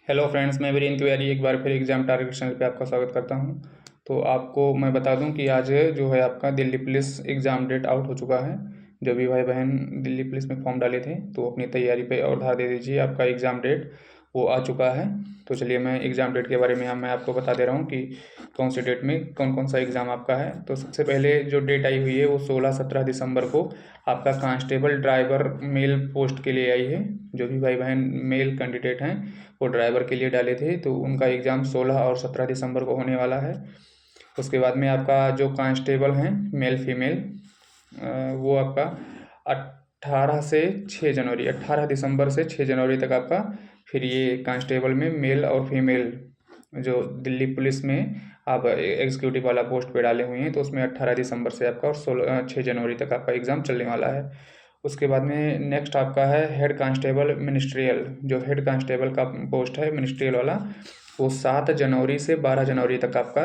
Hello friends, मैं वीरेंद्र तिवारी एक बार फिर एग्ज़ाम टारगेट चैनल पे आपका स्वागत करता हूं। तो आपको मैं बता दूं कि आज जो है आपका Delhi police exam date out हो चुका है। जो भी भाई बहन दिल्ली पुलिस में फॉर्म डाले थे तो अपनी तैयारी पे और ध्यान दे दीजिए, आपका एग्ज़ाम डेट वो आ चुका है। तो चलिए मैं एग्ज़ाम डेट के बारे में मैं आपको बता दे रहा हूँ कि कौन सी डेट में कौन कौन सा एग्ज़ाम आपका है। तो सबसे पहले जो डेट आई हुई है वो 16-17 दिसंबर को आपका कांस्टेबल ड्राइवर मेल पोस्ट के लिए आई है। जो भी भाई बहन मेल कैंडिडेट हैं वो ड्राइवर के लिए डाले थे तो उनका एग्ज़ाम 16 और 17 दिसंबर को होने वाला है। उसके बाद में आपका जो कांस्टेबल हैं मेल फीमेल वो आपका 18 दिसंबर से 6 जनवरी तक आपका फिर ये कांस्टेबल में मेल और फीमेल जो दिल्ली पुलिस में आप एग्जीक्यूटिव वाला पोस्ट पे डाले हुए हैं तो उसमें 18 दिसंबर से आपका और 6 जनवरी तक आपका एग्ज़ाम चलने वाला है। उसके बाद में नेक्स्ट आपका है हेड कांस्टेबल मिनिस्ट्रियल। जो हेड कांस्टेबल का पोस्ट है मिनिस्ट्रियल वाला वो 7 जनवरी से 12 जनवरी तक आपका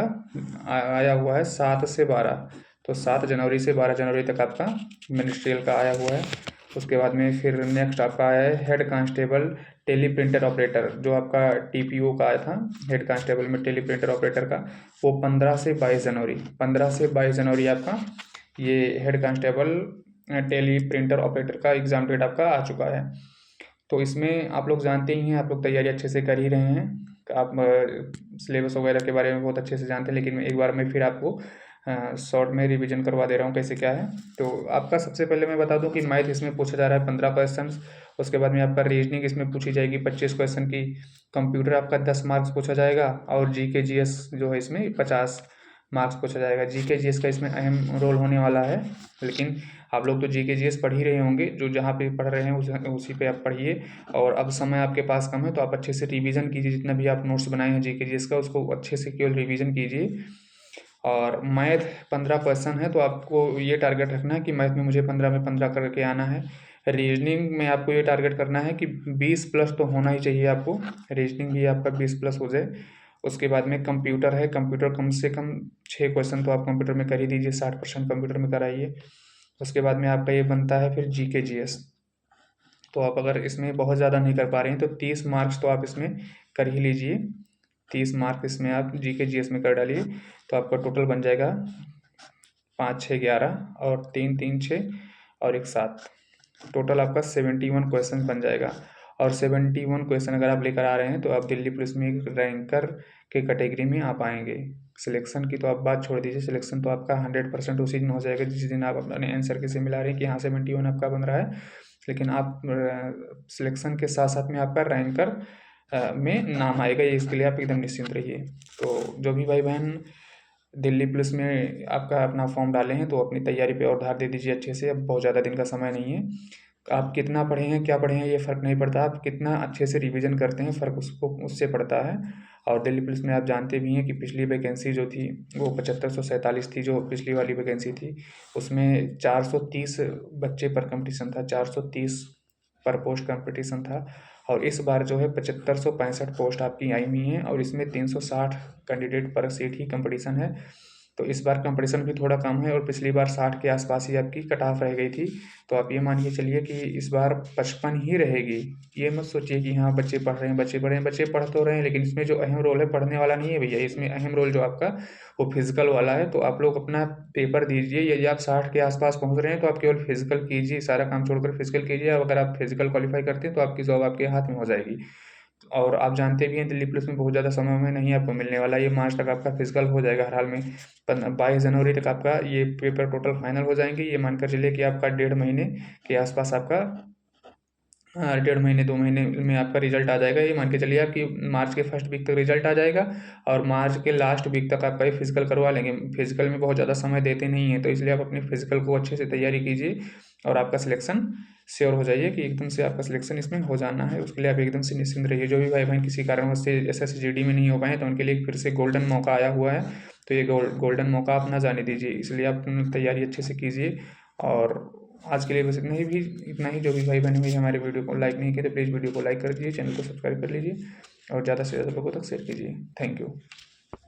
आया हुआ है। 7 से 12, तो 7 जनवरी से 12 जनवरी तक आपका मिनिस्ट्रियल का आया हुआ है। उसके बाद में फिर नेक्स्ट आपका है head constable teleprinter operator. जो आपका टीपीओ का आया था हेड कांस्टेबल में टेली प्रिंटर ऑपरेटर का वो 15 से 22 जनवरी आपका ये head constable teleprinter operator का एग्ज़ाम डेट आपका आ चुका है। तो इसमें आप लोग जानते ही हैं, आप लोग तैयारी अच्छे से कर ही रहे हैं। आप सिलेबस वगैरह के बारे में बहुत अच्छे से जानते हैं, लेकिन मैं एक बार मैं फिर आपको शॉर्ट में रिवीजन करवा दे रहा हूँ कैसे क्या है। तो आपका सबसे पहले मैं बता दूं कि मैथ इसमें पूछा जा रहा है 15 क्वेश्चन। उसके बाद में आपका रीजनिंग इसमें पूछी जाएगी 25 क्वेश्चन की। कंप्यूटर आपका 10 मार्क्स पूछा जाएगा और जीके जीएस जो है इसमें 50 मार्क्स पूछा जाएगा। जीके जीएस का इसमें अहम रोल होने वाला है, लेकिन आप लोग तो जीके जीएस पढ़ ही रहे होंगे। जो जहाँ पे पढ़ रहे हैं उसी पे आप पढ़िए। और अब समय आपके पास कम है तो आप अच्छे से रिवीजन कीजिए। जितना भी आप नोट्स बनाए हैं जीके जीएस का उसको अच्छे से केवल रिवीजन कीजिए। और मैथ 15 क्वेश्चन है तो आपको ये टारगेट रखना है कि मैथ में मुझे 15 में 15 करके आना है। रीजनिंग में आपको ये टारगेट करना है कि 20 प्लस तो होना ही चाहिए आपको। रीजनिंग भी आपका 20 प्लस हो जाए। उसके बाद में कंप्यूटर है, कंप्यूटर कम से कम 6 क्वेश्चन तो आप कंप्यूटर में कर ही दीजिए, 60% कंप्यूटर में कराइए। उसके बाद में आपका ये बनता है फिर जीके जीएस। तो आप अगर इसमें बहुत ज़्यादा नहीं कर पा रहे हैं तो 30 मार्क्स तो आप इसमें कर ही लीजिए। 30 मार्क इसमें आप जीके जीएस में कर डालिए तो आपका टोटल बन जाएगा 5 6 11 और 3 3 6 और 1 7। टोटल आपका 71 क्वेश्चन बन जाएगा। और 71 क्वेश्चन अगर आप लेकर आ रहे हैं तो आप दिल्ली पुलिस में एक रैंकर के कैटेगरी में आप आएंगे। सिलेक्शन की तो आप बात छोड़ दीजिए, सिलेक्शन तो आपका 100% उसी दिन हो जाएगा जिस दिन आप अपने आंसर के से मिला रहे हैं कि हाँ 71 आपका बन रहा है। लेकिन आप सिलेक्शन के साथ साथ में आपका रैंकर में नाम आएगा, ये इसके लिए आप एकदम निश्चिंत रहिए। तो जो भी भाई बहन दिल्ली पुलिस में आपका अपना फॉर्म डाले हैं तो अपनी तैयारी पे और ध्यान दे दीजिए अच्छे से। अब बहुत ज़्यादा दिन का समय नहीं है। आप कितना पढ़े हैं क्या पढ़े हैं ये फ़र्क नहीं पड़ता, आप कितना अच्छे से रिवीजन करते हैं फ़र्क उसको उससे पड़ता है। और दिल्ली पुलिस में आप जानते भी हैं कि पिछली वैकेंसी जो थी वो 7547 थी। जो पिछली वाली वैकेंसी थी उसमें 430 बच्चे पर कंपटीशन था, 430 पर पोस्ट कंपटीशन था। और इस बार जो है 7565 पोस्ट आपकी आई हुई हैं और इसमें 360 कैंडिडेट पर सीट ही कंपटीशन है। तो इस बार कंपटीशन भी थोड़ा कम है और पिछली बार 60 के आसपास ही आपकी कट ऑफ रह गई थी। तो आप ये मान के चलिए कि इस बार 55 ही रहेगी। ये मत सोचिए कि हाँ बच्चे पढ़ रहे हैं, बच्चे पढ़ रहे हैं, बच्चे पढ़ तो रहे हैं, लेकिन इसमें जो अहम रोल है पढ़ने वाला नहीं है भैया। इसमें अहम रोल जो आपका वो फिजिकल वाला है। तो आप लोग अपना पेपर दीजिए। यदि आप 60 के आसपास पहुँच रहे हैं तो आप केवल फिजिकल कीजिए, सारा काम छोड़कर फिजिकल कीजिए। अगर आप फिजिकल क्वालिफाई करते हैं तो आपकी जॉब आपके हाथ में हो जाएगी। और आप जानते भी हैं दिल्ली पुलिस में बहुत ज़्यादा समय में नहीं आपको मिलने वाला। ये मार्च तक आपका फिजिकल हो जाएगा हर हाल में। 22 जनवरी तक आपका ये पेपर टोटल फाइनल हो जाएंगे। ये मानकर चलिए कि आपका 1.5 महीने के आसपास आपका 1.5 महीने 2 महीने में आपका रिजल्ट आ जाएगा। ये मान के चलिए आप कि मार्च के फर्स्ट वीक तक रिजल्ट आ जाएगा और मार्च के लास्ट वीक तक आपका ये फिजिकल करवा लेंगे। फिजिकल में बहुत ज़्यादा समय देते नहीं हैं तो इसलिए आप अपनी फिजिकल को अच्छे से तैयारी कीजिए और आपका सिलेक्शन श्योर हो जाइए कि एकदम से आपका सिलेक्शन इसमें हो जाना है। उसके लिए आप एकदम से निश्चिंत रहिए। जो भी भाई बहन किसी कारणवश से SSGD में नहीं हो पाए तो उनके लिए फिर से गोल्डन मौका आया हुआ है। तो ये गोल्डन मौका आप ना जाने दीजिए, इसलिए आप तैयारी अच्छे से कीजिए। और आज के लिए बस इतना ही। जो भी भाई बहन भी हमारे वीडियो को लाइक नहीं किए तो प्लीज़ वीडियो को लाइक कर दीजिए, चैनल को सब्सक्राइब कर लीजिए और ज़्यादा से ज़्यादा लोगों तक शेयर कीजिए। Thank you.